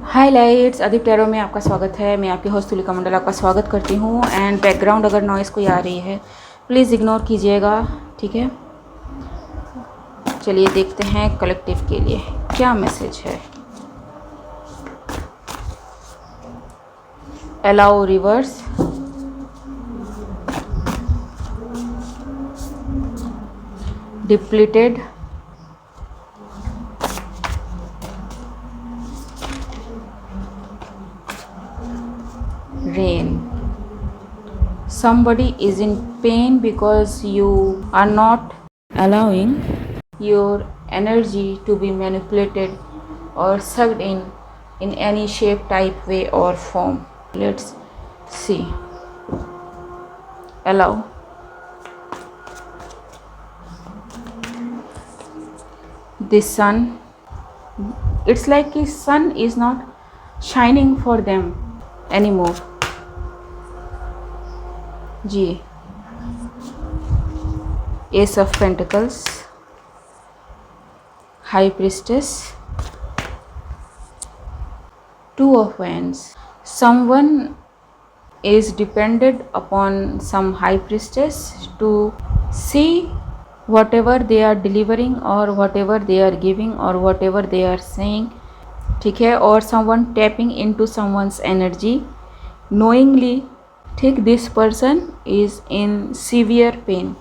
हाय lights, अधिक tarot में आपका स्वागत है। मैं आपकी होस्ट तुलिका मंडल आपका स्वागत करती हूँ। एंड बैकग्राउंड अगर नॉइज़ कोई आ रही है प्लीज़ इग्नोर कीजिएगा, ठीक है। चलिए देखते हैं कलेक्टिव के लिए क्या मैसेज है। Allow reverse, depleted, rain. Somebody is in pain because you are not allowing your energy to be manipulated or sucked in any shape, type, way or form. Let's see. Allow. The sun, it's like the sun is not shining for them anymore. जी, Ace of Pentacles, High Priestess, Two of Wands. Someone is dependent upon some High Priestess to see whatever they are delivering or whatever they are giving or whatever they are saying, ठीक है। और someone tapping into someone's energy knowingly, ठीक। this person is in severe pain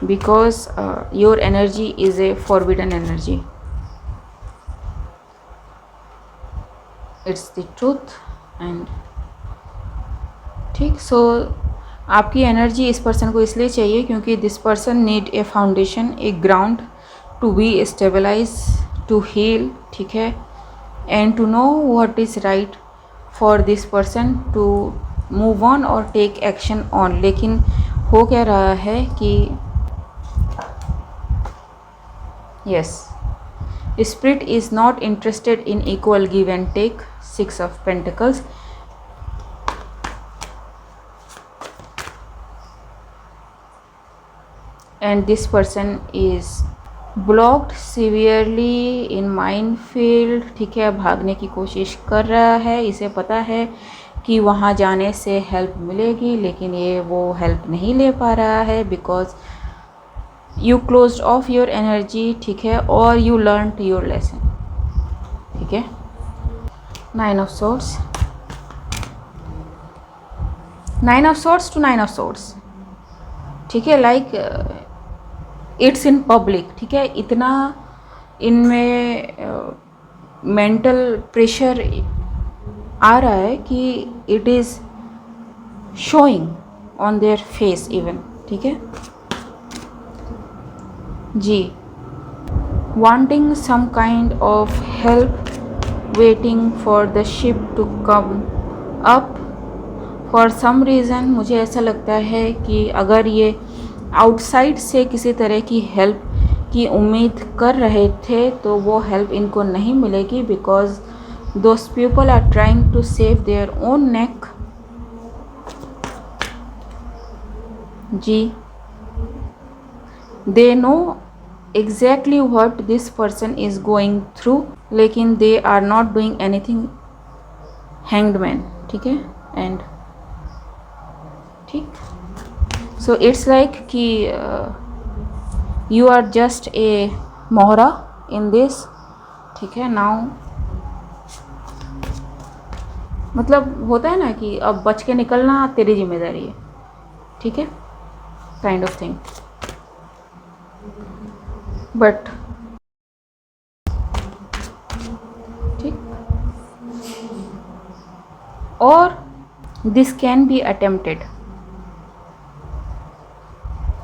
because your energy is a forbidden energy. It's the truth and ठीक। सो आपकी energy इस person को इसलिए चाहिए क्योंकि this person need a foundation, a ground to be stabilize, to heal, ठीक है। And to know what is right for this person to move on और टेक एक्शन ऑन। लेकिन हो क्या रहा है कि yes, spirit is not interested in equal give and take, 6 of Pentacles। and this person is blocked severely in minefield, ठीक है। भागने की कोशिश कर रहा है, इसे पता है कि वहाँ जाने से हेल्प मिलेगी लेकिन ये वो हेल्प नहीं ले पा रहा है because you closed of your energy, ठीक है, और यू लर्नड योर लेसन, ठीक है। 9 of Swords, 9 of Swords to 9 of Swords, ठीक है। लाइक इट्स इन पब्लिक, ठीक है। इतना इनमें मेंटल प्रेशर आ रहा है कि it is showing on their face even, ठीक है जी। Wanting some kind of help, waiting for the ship to come up for some reason. मुझे ऐसा लगता है कि अगर ये आउटसाइड से किसी तरह की हेल्प की उम्मीद कर रहे थे तो वो हेल्प इनको नहीं मिलेगी because those people are trying to save their own neck, जी। They know exactly what this person is going through लेकिन they are not doing anything. Hanged, ठीक है। एंड ठीक, सो इट्स लाइक कि यू आर जस्ट ए मोहरा in this, ठीक है। Now मतलब होता है ना कि अब बच के निकलना तेरी जिम्मेदारी है, ठीक है, काइंड ऑफ थिंग। बट ठीक, और this can be attempted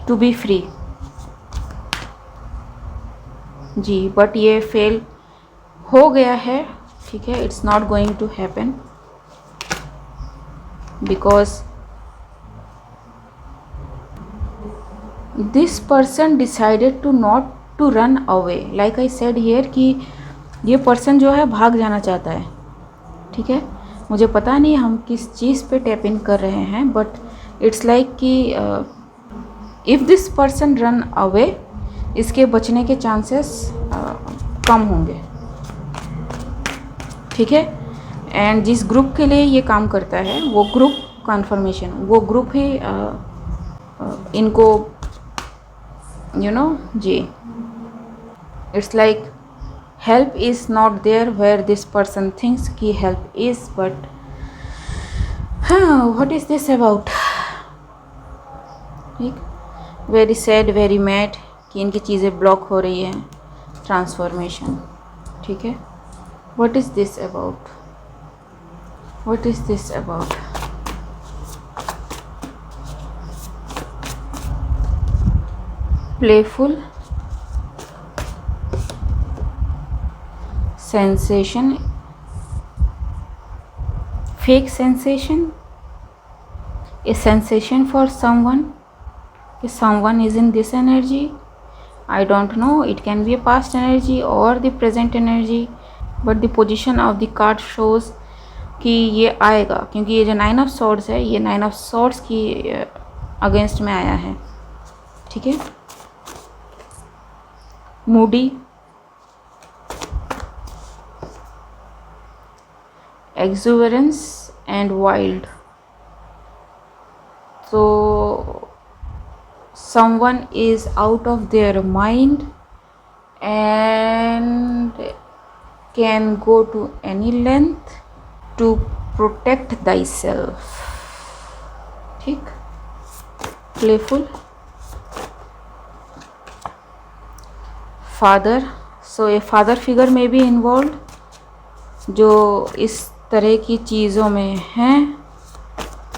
to be free, जी। बट ये फेल हो गया है, ठीक है। It's not going to happen because this person decided to not to run away. Like I said here कि ये पर्सन जो है भाग जाना चाहता है, ठीक है। मुझे पता नहीं हम किस चीज़ पे टैप इन कर रहे हैं बट इट्स लाइक कि if this person run away, इसके बचने के चांसेस कम होंगे, ठीक है। एंड जिस ग्रुप के लिए ये काम करता है वो ग्रुप कन्फर्मेशन, वो ग्रुप ही इनको जी, it's like help is not there where this person thinks कि help is, but what is this about, ठीक, वेरी सैड वेरी मैड कि इनकी चीज़ें ब्लॉक हो रही हैं, ट्रांसफॉर्मेशन, ठीक है। What is this about, what is this about, playful sensation, fake sensation, a sensation for someone, if someone is in this energy, I don't know, it can be a past energy or the present energy, but the position of the card shows कि ये आएगा, क्योंकि ये जो 9 of swords है ये 9 of swords की against में आया है, ठीक है। Moody, exuberance and wild, so someone is out of their mind and can go to any length to protect thyself, ठीक। playful, father, so a father figure may be involved जो इस तरह की चीज़ों में हैं।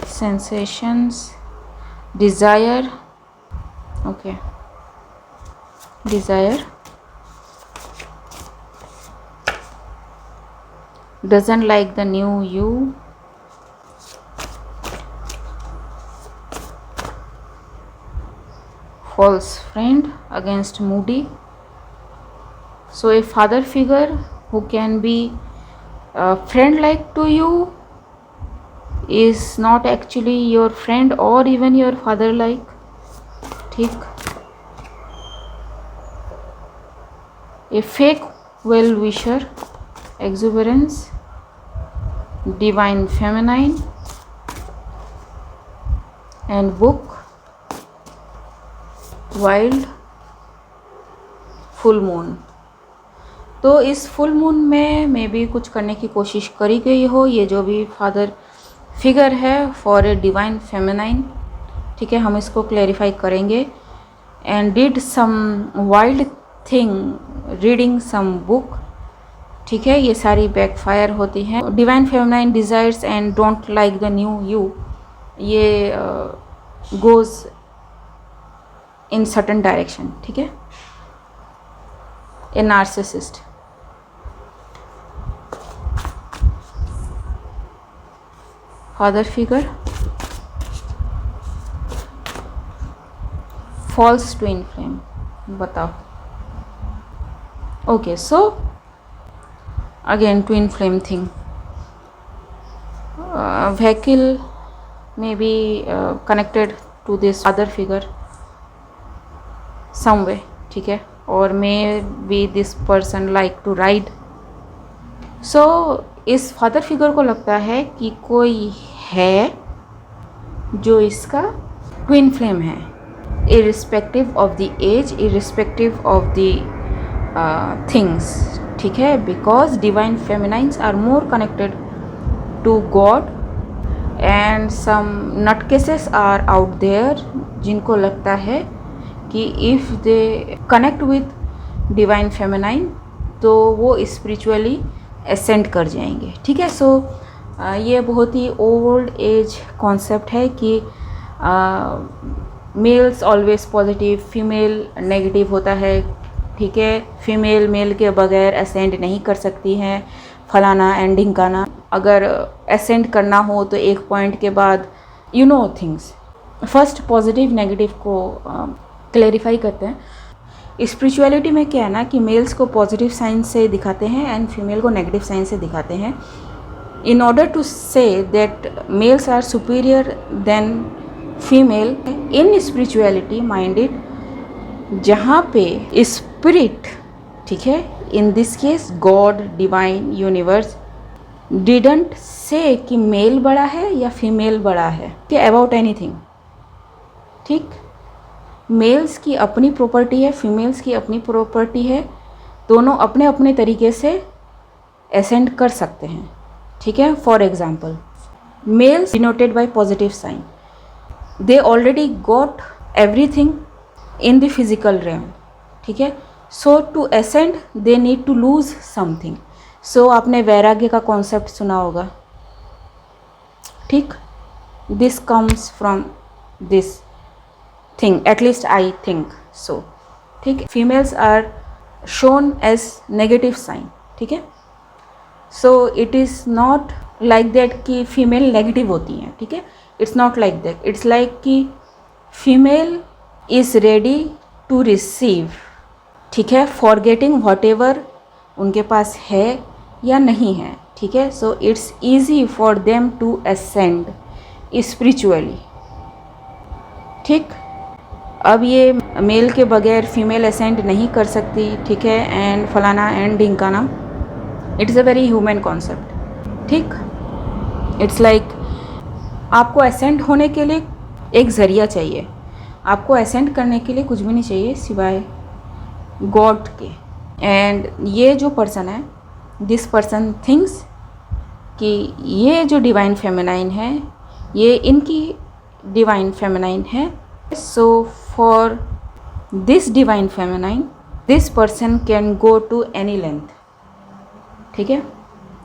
Sensations, desire, okay, desire, doesn't like the new you, false friend against moody, so a father figure who can be friend like to you is not actually your friend or even your father like, ठीक। a fake well wisher, exuberance, divine feminine and book, wild, full moon. तो इस full moon में may be कुछ करने की कोशिश करी गई हो, ये जो भी फादर फिगर है फॉर ए डिवाइन फेमिनाइन, ठीक है, हम इसको क्लैरिफाई करेंगे। And did some wild thing reading some book, ठीक है, ये सारी बैकफायर होती हैं। Divine feminine desires and don't like the new you, ये गोज़ इन सर्टन डायरेक्शन, ठीक है। A narcissist, father figure, false twin flame, बताओ। Okay, so again twin flame thing, vehicle may be connected to this other figure some way, ठीक है, और may be this person like to ride, so इस father figure को लगता है कि कोई है जो इसका ट्विन फ्लेम है, irrespective of the age, irrespective of the things, ठीक है, because divine feminines are more connected to God and some nutcases are out there जिनको लगता है कि if they connect with divine feminine तो वो spiritually ascend कर जाएंगे, ठीक है। सो ये बहुत ही ओल्ड एज कॉन्सेप्ट है कि males always positive, female negative होता है, ठीक है, फीमेल मेल के बगैर असेंड नहीं कर सकती हैं, फलाना एंडिंग का ना, अगर असेंड करना हो तो एक पॉइंट के बाद you know things. First positive negative को क्लैरिफाई करते हैं। स्पिरिचुअलिटी में क्या है ना कि मेल्स को पॉजिटिव साइन से दिखाते हैं एंड फीमेल को नेगेटिव साइन से दिखाते हैं, in order to say that males are superior than female in spirituality minded, जहाँ पे स्पिरिट, ठीक है, in this case God, divine, universe didn't say कि मेल बड़ा है या फीमेल बड़ा है कि अबाउट एनीथिंग। ठीक, मेल्स की अपनी प्रॉपर्टी है, फीमेल्स की अपनी प्रॉपर्टी है, दोनों अपने अपने तरीके से असेंड कर सकते हैं। ठीक है, for example males denoted by positive sign, they already got everything in the physical realm. ठीक है, so to ascend they need to lose something. So आपने वैराग्य का कॉन्सेप्ट सुना होगा। ठीक, this comes from this thing, at least I think so. ठीक, females are shown as negative sign. ठीक है, so it is not like that कि फीमेल नेगेटिव होती हैं। ठीक है, it's not like that, it's like कि female is ready to receive. ठीक है, फॉरगेटिंग वॉट एवर उनके पास है या नहीं है। ठीक है, so it's easy for them to ascend spiritually. ठीक, अब ये मेल के बगैर फीमेल असेंड नहीं कर सकती। ठीक है, एंड फलाना एंड ढिंकाना, it's a very human concept. ठीक, इट्स लाइक आपको असेंड होने के लिए एक ज़रिया चाहिए, आपको असेंड करने के लिए कुछ भी नहीं चाहिए सिवाय गॉड के। एंड ये जो पर्सन है, दिस पर्सन थिंक्स कि ये जो डिवाइन फेमिनाइन है ये इनकी डिवाइन फेमिनाइन है। So for this divine feminine this person can go to any length. ठीक है,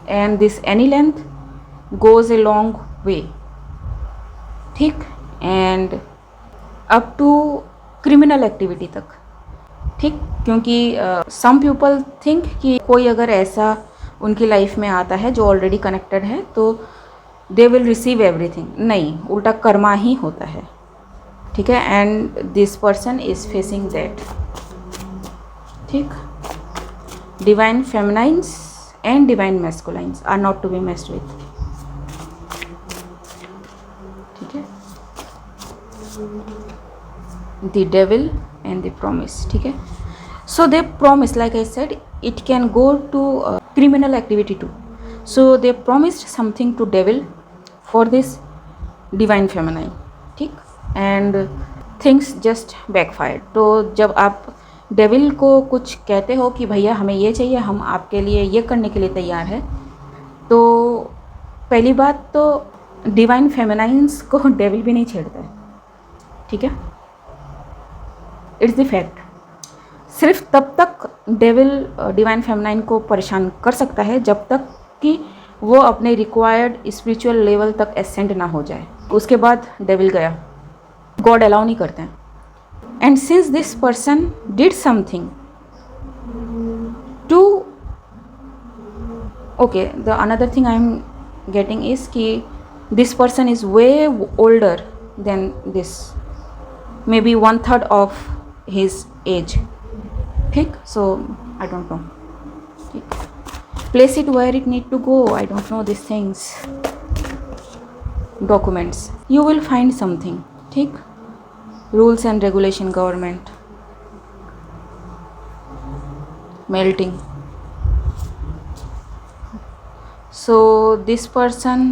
and this any length goes a long way. ठीक, and up to criminal activity तक। ठीक, क्योंकि सम पीपल थिंक कि कोई अगर ऐसा उनकी लाइफ में आता है जो ऑलरेडी कनेक्टेड है तो दे विल रिसीव एवरीथिंग। नहीं, उल्टा कर्मा ही होता है। ठीक है, and this person is facing that. ठीक, divine feminines and divine masculines are not to be messed with. ठीक है, the devil and the promise. ठीक है, so they promise, like I said, it can go to criminal activity too. So they promised something to devil for this divine feminine. ठीक, and things just backfired. तो जब आप devil को कुछ कहते हो कि भैया हमें ये चाहिए, हम आपके लिए ये करने के लिए तैयार है, तो पहली बात तो डिवाइन फेमिनाइंस को डेविल भी नहीं छेड़ता है। ठीक है, इट्स द फैक्ट। सिर्फ तब तक डेविल डिवाइन फेमिनाइन को परेशान कर सकता है जब तक कि वो अपने रिक्वायर्ड स्पिरिचुअल लेवल तक एसेंड ना हो जाए, उसके बाद डेविल गया। गॉड अलाउ नहीं करते हैं। And since this person did something to, okay, the another thing I am getting is कि this person is way older than this, may be 1/3 of his age. ठीक, so I don't know. ठीक, place it where it need to go. I don't know these things. Documents, you will find something. ठीक, rules and regulation, government, melting. So this person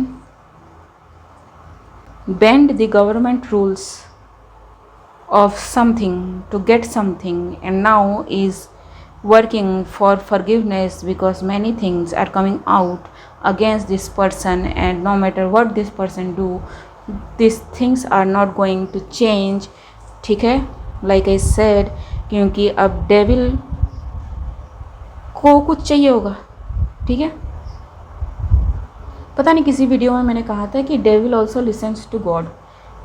bend the government rules of something to get something, and now is working for forgiveness because many things are coming out against this person, and no matter what this person do, these things are not going to change. ठीक है, like I said, क्योंकि अब devil को कुछ चाहिए होगा। ठीक है, पता नहीं किसी वीडियो में मैंने कहा था कि devil also listens to God.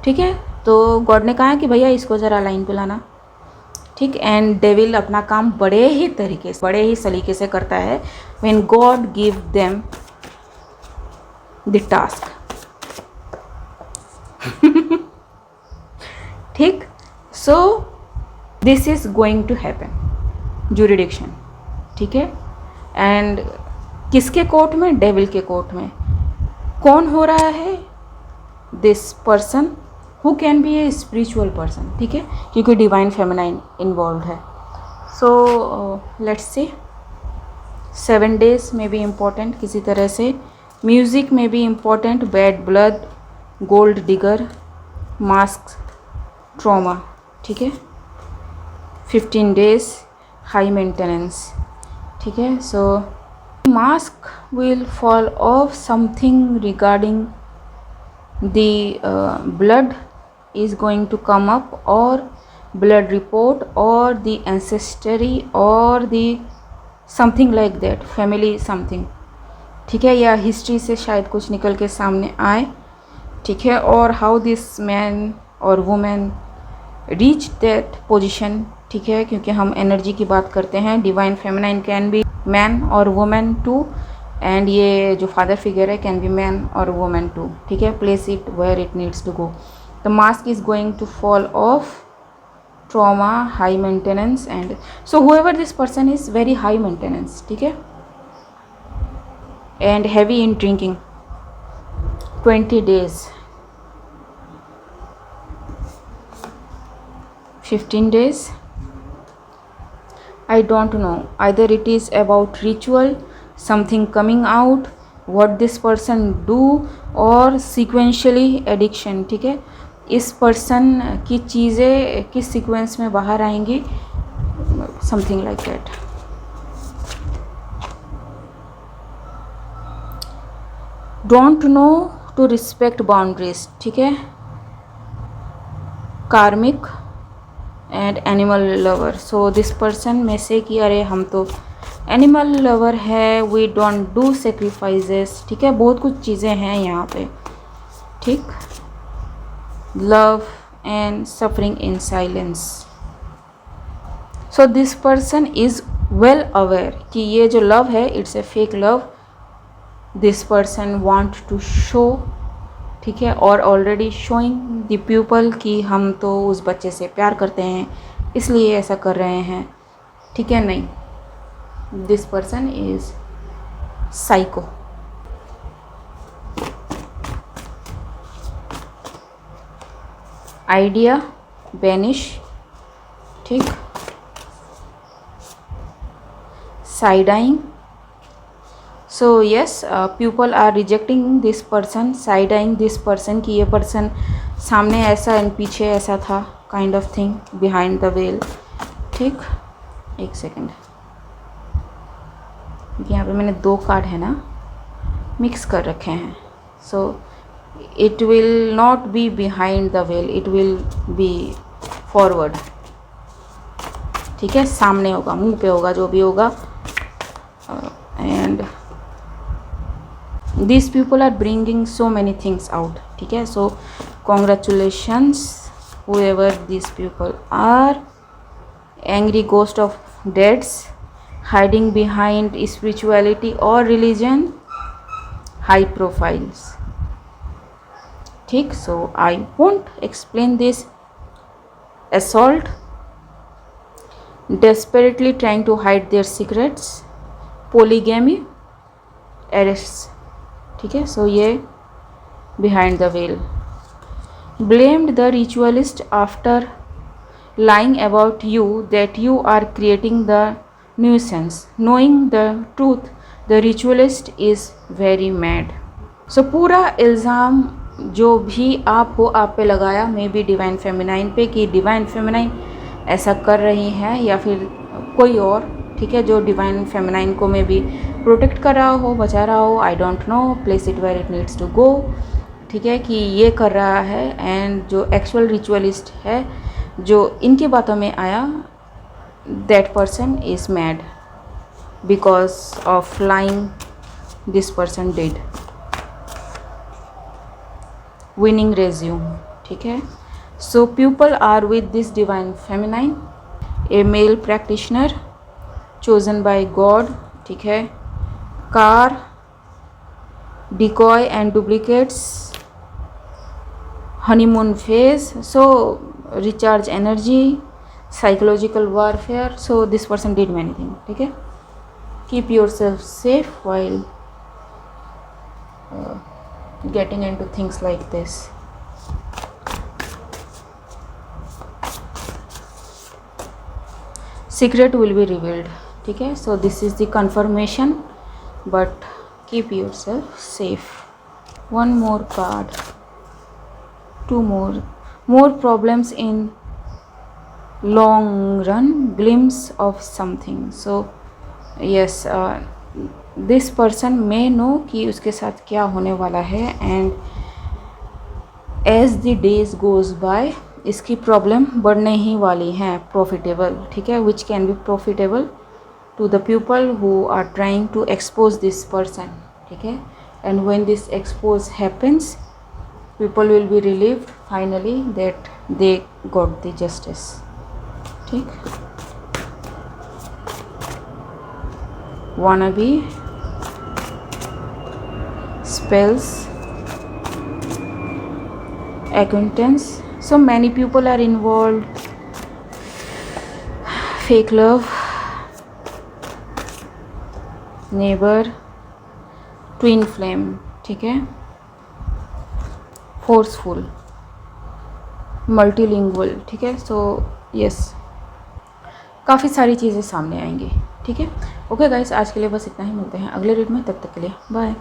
ठीक है, तो गॉड ने कहा कि भैया इसको ज़रा लाइन पे लाना। ठीक, एंड डेविल अपना काम बड़े ही तरीके से, बड़े ही सलीके से करता है when God give them the task. ठीक, so this is going to happen, jurisdiction. ठीक है, एंड किसके कोर्ट में? डेविल के कोर्ट में। कौन हो रहा है? This person who can be a spiritual person. ठीक है, क्योंकि डिवाइन फेमिनाइन इन्वॉल्व है। सो लेट्स सी, 7 days में भी इम्पोर्टेंट किसी तरह से म्यूजिक में be important, bad blood, gold digger, mask, trauma, ठीक है। 15 days, हाई मेंटेनेंस, ठीक है। सो mask will fall off, something regarding the blood is going to come up, or blood report, or the ancestry, or the something like that, family something, ठीक है। या history से शायद कुछ निकल के सामने आए, ठीक है। और हाउ दिस मैन और वुमेन रीच दैट पोजिशन, ठीक है, क्योंकि हम एनर्जी की बात करते हैं। Divine feminine can be man और वुमेन टू, एंड ये जो फादर फिगर है कैन बी मैन और वुमेन टू, ठीक है। Place it where it needs to go. The mask is going to fall off, trauma, high maintenance, and so however this person is very high maintenance, ठीक है, and heavy in drinking, 20 days, 15 days, I don't know, either it is about ritual, something coming out, what this person do, or sequentially addiction, ठीक है। इस person की चीज़ें किस sequence में बाहर आएंगी, something like that. Don't know to respect boundaries, ठीक है। Karmic and animal lover, so this person में से कि अरे हम तो एनिमल लवर है, वी डोंट डू सेक्रीफाइसेस, ठीक है। बहुत कुछ चीज़ें हैं यहाँ पे, ठीक। Love and suffering in silence, so this person is well aware कि ये जो लव है it's a fake love, this person want to show, ठीक है, और ऑलरेडी शोइंग द पीपल कि हम तो उस बच्चे से प्यार करते हैं इसलिए ऐसा कर रहे हैं, ठीक है। नहीं, this person is psycho. Idea, banish, ठीक। Side eyeing, so yes, people are rejecting this person, side eyeing this person कि ये पर्सन सामने ऐसा एंड पीछे ऐसा था, kind of thing, behind the veil, ठीक। एक सेकेंड, यहाँ पे मैंने 2 कार्ड है ना मिक्स कर रखे हैं, so it will not be behind the well, it will be forward, ठीक है। सामने होगा, मुंह पे होगा, जो भी होगा, and these people are bringing so many things out, ठीक है। so congratulations whoever these people are, angry ghost of deaths, hiding behind spirituality or religion, high profiles, ठीक। so I won't explain this assault, desperately trying to hide their secrets, polygamy, arrests, ठीक है। So ये behind the veil, blamed the ritualist after lying about you that you are creating the nuisance, knowing the truth the ritualist is very mad। so पूरा इल्ज़ाम जो भी आप हो आप पे लगाया, मे बी डिवाइन फेमिनाइन पे, कि डिवाइन फेमिनाइन ऐसा कर रही है या फिर कोई और, ठीक है, जो डिवाइन फेमिनाइन को मे बी प्रोटेक्ट कर रहा हो, बचा रहा हो, I don't know, place it where it needs to go, ठीक है, कि ये कर रहा है। एंड जो एक्चुअल रिचुअलिस्ट है जो इनकी बातों में आया, that person is mad because of lying this person did. Winning resume, ठीक है। So people are with this divine feminine, a male practitioner chosen by God, ठीक है। Car, decoy and duplicates, honeymoon phase, so recharge energy, psychological warfare, so this person did many thing, ठीक है। Keep your self safe while getting in to things like this. Secret will be revealed, ठीक है। सो this is the confirmation, but keep yourself safe. One more card. Two more problems in long run, glimpse of something. So yes, this person may know कि उसके साथ क्या होने वाला है, and as the days goes by इसकी problem बढ़ने ही वाली हैं, प्रॉफिटेबल, ठीक है, which can be profitable to the people who are trying to expose this person, ठीक है. And when this expose happens, people will be relieved finally that they got the justice, ठीक. Wannabe, spells, acquaintance. So many people are involved. Fake love, neighbor, twin flame, ठीक है. Forceful, multilingual, ठीक है. So yes, काफ़ी सारी चीज़ें सामने आएंगी, ठीक है. ओके गाइस, आज के लिए बस इतना ही. मिलते हैं अगले रीड में, तब तक के लिए बाय.